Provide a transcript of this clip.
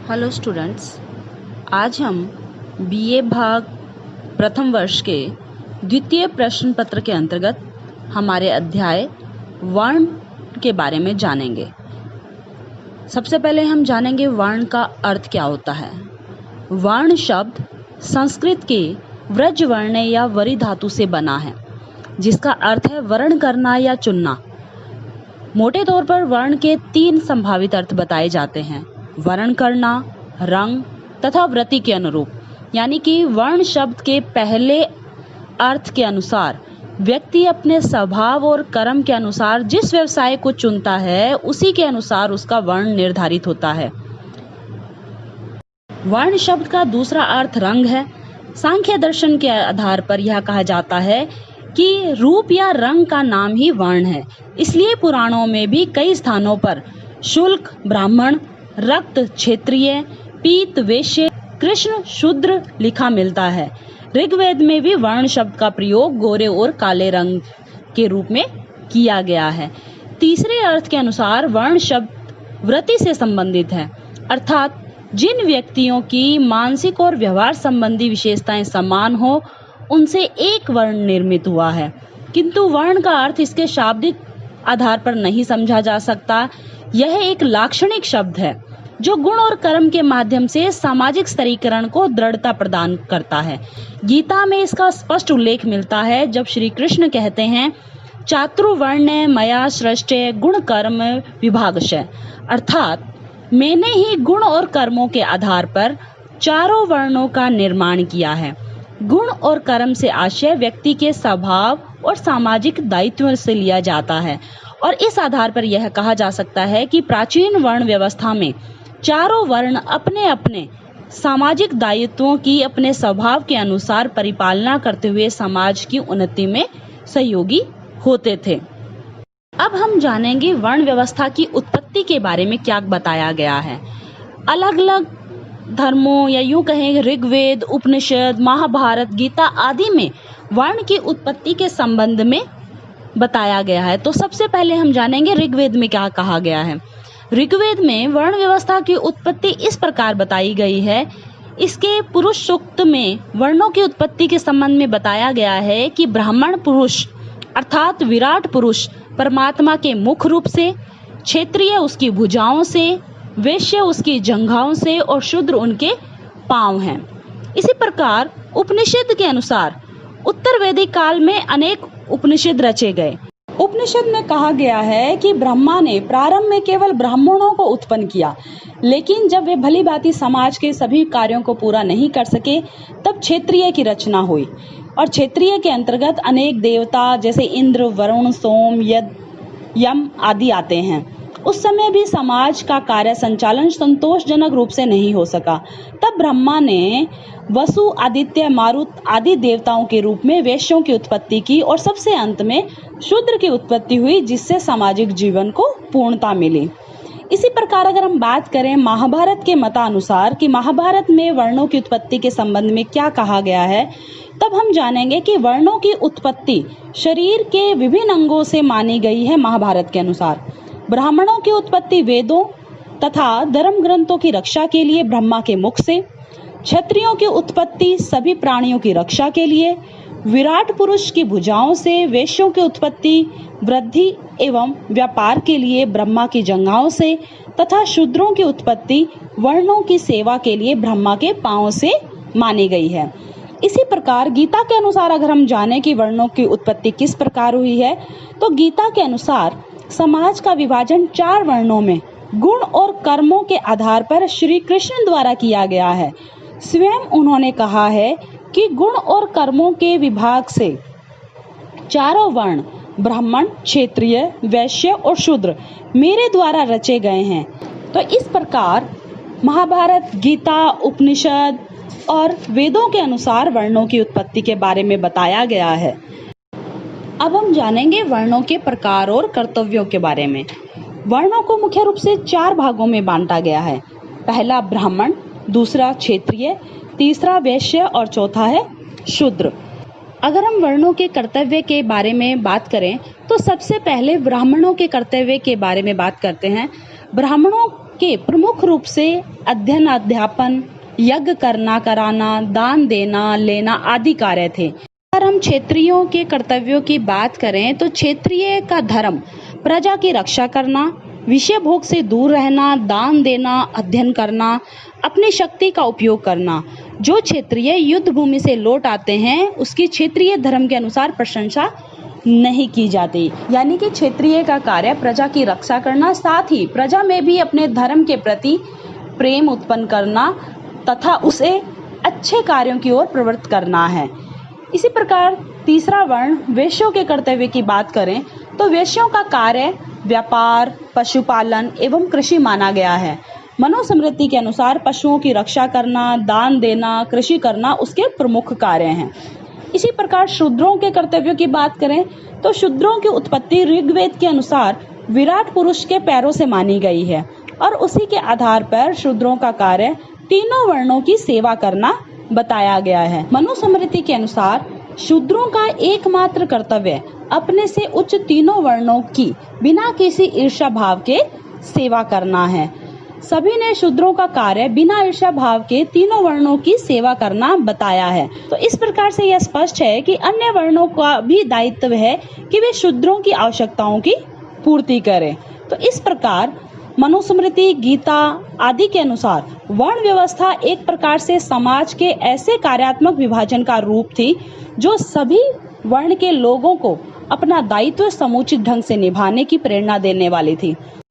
Hello students, आज हम BA भाग प्रथम वर्ष के द्वितीय प्रश्न पत्र के अंतर्गत हमारे अध्याय वर्ण के बारे में जानेंगे। सबसे पहले हम जानेंगे वर्ण का अर्थ क्या होता है। वर्ण शब्द संस्कृत के व्रज वर्ण या वरि धातु से बना है, जिसका अर्थ है वर्ण करना या चुनना। मोटे तौर पर वर्ण के 3 संभावित अर्थ बताए जाते हैं: वर्ण करना, रंग तथा वृत्ति के अनुरूप। यानी कि वर्ण शब्द के पहले अर्थ के अनुसार व्यक्ति अपने स्वभाव और कर्म के अनुसार जिस व्यवसाय को चुनता है, उसी के अनुसार उसका वर्ण निर्धारित होता है। वर्ण शब्द का दूसरा अर्थ रंग है। सांख्य दर्शन के आधार पर यह कहा जाता है कि रूप या रंग का नाम ही वर्ण है। इसलिए पुराणों में भी कई स्थानों पर शुल्क ब्राह्मण, रक्त क्षत्रिय, पीत वैश्य, कृष्ण शूद्र लिखा मिलता है। ऋग्वेद में भी वर्ण शब्द का प्रयोग गोरे और काले रंग के रूप में किया गया है। तीसरे अर्थ के अनुसार वर्ण शब्द वृत्ति से संबंधित है, अर्थात जिन व्यक्तियों की मानसिक और व्यवहार संबंधी विशेषताएं समान हो, उनसे एक वर्ण निर्मित हुआ है। किंतु वर्ण का अर्थ इसके शाब्दिक आधार पर नहीं समझा जा सकता। यह एक लाक्षणिक शब्द है जो गुण और कर्म के माध्यम से सामाजिक स्तरीकरण को दृढ़ता प्रदान करता है। गीता में इसका स्पष्ट उल्लेख मिलता है, जब श्री कृष्ण कहते हैं, चातुर्वर्ण मया सृष्टे गुण कर्म विभागशः, अर्थात मैंने ही गुण और कर्मों के आधार पर चारों वर्णों का निर्माण किया है। गुण और कर्म से आशय व्यक्ति के स्वभाव और सामाजिक दायित्व से लिया जाता है, और इस आधार पर यह कहा जा सकता है कि प्राचीन वर्ण व्यवस्था में चारों वर्ण अपने अपने सामाजिक दायित्वों की अपने स्वभाव के अनुसार परिपालना करते हुए समाज की उन्नति में सहयोगी होते थे। अब हम जानेंगे वर्ण व्यवस्था की उत्पत्ति के बारे में क्या बताया गया है। अलग अलग धर्मों या यूं कहें ऋग्वेद, उपनिषद, महाभारत, गीता आदि में वर्ण की उत्पत्ति के संबंध में बताया गया है। तो सबसे पहले हम जानेंगे ऋग्वेद में क्या कहा गया है। ऋग्वेद में वर्ण व्यवस्था की उत्पत्ति इस प्रकार बताई गई है। इसके पुरुष सूक्त में वर्णों की उत्पत्ति के संबंध में बताया गया है कि ब्राह्मण पुरुष अर्थात विराट पुरुष परमात्मा के मुख रूप से, क्षत्रिय उसकी भुजाओं से, वैश्य उसकी जंघाओं से और शूद्र उनके पांव हैं। इसी प्रकार उपनिषद के अनुसार उत्तर वैदिक काल में अनेक उपनिषद रचे गए। उपनिषद में कहा गया है कि ब्रह्मा ने प्रारंभ में केवल ब्राह्मणों को उत्पन्न किया, लेकिन जब वे भली भांति समाज के सभी कार्यों को पूरा नहीं कर सके, तब क्षत्रिय की रचना हुई, और क्षत्रिय के अंतर्गत अनेक देवता जैसे इंद्र, वरुण, सोम, यम आदि आते हैं। उस समय भी समाज का कार्य संचालन संतोषजनक रूप से नहीं हो सका। तब ब्रह्मा ने वसु, आदित्य, मारुत आदि देवताओं के रूप में वैश्यों की उत्पत्ति की, और सबसे अंत में शूद्र की उत्पत्ति हुई, जिससे सामाजिक जीवन को पूर्णता मिली। इसी प्रकार अगर हम बात करें महाभारत के मतानुसार कि महाभारत में वर्णों की उत्पत्ति के संबंध में क्या कहा गया है, तब हम जानेंगे कि वर्णों की उत्पत्ति शरीर के विभिन्न अंगों से मानी गई है। महाभारत के अनुसार ब्राह्मणों की उत्पत्ति वेदों तथा धर्म ग्रंथों की रक्षा के लिए ब्रह्मा के मुख से, क्षत्रियों की उत्पत्ति सभी प्राणियों की रक्षा के लिए विराट पुरुष की भुजाओं से, वैश्यों की उत्पत्ति वृद्धि एवं व्यापार के लिए ब्रह्मा की जंघाओं से, तथा शूद्रों की उत्पत्ति वर्णों की सेवा के लिए ब्रह्मा के पांवों से मानी गई है। इसी प्रकार गीता के अनुसार अगर हम जाने कि वर्णों की उत्पत्ति किस प्रकार हुई है, तो गीता के अनुसार समाज का विभाजन 4 वर्णों में गुण और कर्मों के आधार पर श्री कृष्ण द्वारा किया गया है। स्वयं उन्होंने कहा है कि गुण और कर्मों के विभाग से चारों वर्ण ब्राह्मण, क्षत्रिय, वैश्य और शूद्र मेरे द्वारा रचे गए हैं। तो इस प्रकार महाभारत, गीता, उपनिषद और वेदों के अनुसार वर्णों की उत्पत्ति के बारे में बताया गया है। अब हम जानेंगे वर्णों के प्रकार और कर्तव्यों के बारे में। वर्णों को मुख्य रूप से 4 भागों में बांटा गया है। पहला ब्राह्मण, दूसरा क्षत्रिय, तीसरा वैश्य और चौथा है शूद्र। अगर हम वर्णों के कर्तव्य के बारे में बात करें, तो सबसे पहले ब्राह्मणों के कर्तव्य के बारे में बात करते हैं। ब्राह्मणों के प्रमुख रूप से अध्ययन अध्यापन, यज्ञ करना कराना, दान देना लेना आदि कार्य थे। अगर हम क्षेत्रियों के कर्तव्यों की बात करें तो क्षेत्रीय का धर्म प्रजा की रक्षा करना, विषय भोग से दूर रहना, दान देना, अध्ययन करना, अपनी शक्ति का उपयोग करना। जो क्षेत्रीय युद्ध भूमि से लौट आते हैं उसकी क्षेत्रीय धर्म के अनुसार प्रशंसा नहीं की जाती। यानी कि क्षेत्रीय का कार्य प्रजा की रक्षा करना, साथ ही प्रजा में भी अपने धर्म के प्रति प्रेम उत्पन्न करना तथा उसे अच्छे कार्यों की ओर प्रवृत्त करना है। इसी प्रकार तीसरा वर्ण वैश्यों के कर्तव्य की बात करें तो वैश्यों का कार्य व्यापार, पशुपालन एवं कृषि माना गया है। मनुस्मृति के अनुसार पशुओं की रक्षा करना, दान देना, कृषि करना उसके प्रमुख कार्य हैं। इसी प्रकार शूद्रों के कर्तव्यों की बात करें तो शूद्रों की उत्पत्ति ऋग्वेद के अनुसार विराट पुरुष के पैरों से मानी गई है और उसी के आधार पर शूद्रों का कार्य तीनों वर्णों की सेवा करना बताया गया है। मनुस्मृति के अनुसार शूद्रों का एकमात्र कर्तव्य अपने से उच्च तीनों वर्णों की बिना किसी ईर्ष्या भाव के सेवा करना है। सभी ने शूद्रों का कार्य बिना ईर्ष्या भाव के तीनों वर्णों की सेवा करना बताया है। तो इस प्रकार से यह स्पष्ट है कि अन्य वर्णों का भी दायित्व है कि वे शूद्रों की आवश्यकताओं की पूर्ति करें। तो इस प्रकार मनुस्मृति, गीता आदि के अनुसार वर्ण व्यवस्था एक प्रकार से समाज के ऐसे कार्यात्मक विभाजन का रूप थी जो सभी वर्ण के लोगों को अपना दायित्व समुचित ढंग से निभाने की प्रेरणा देने वाली थी।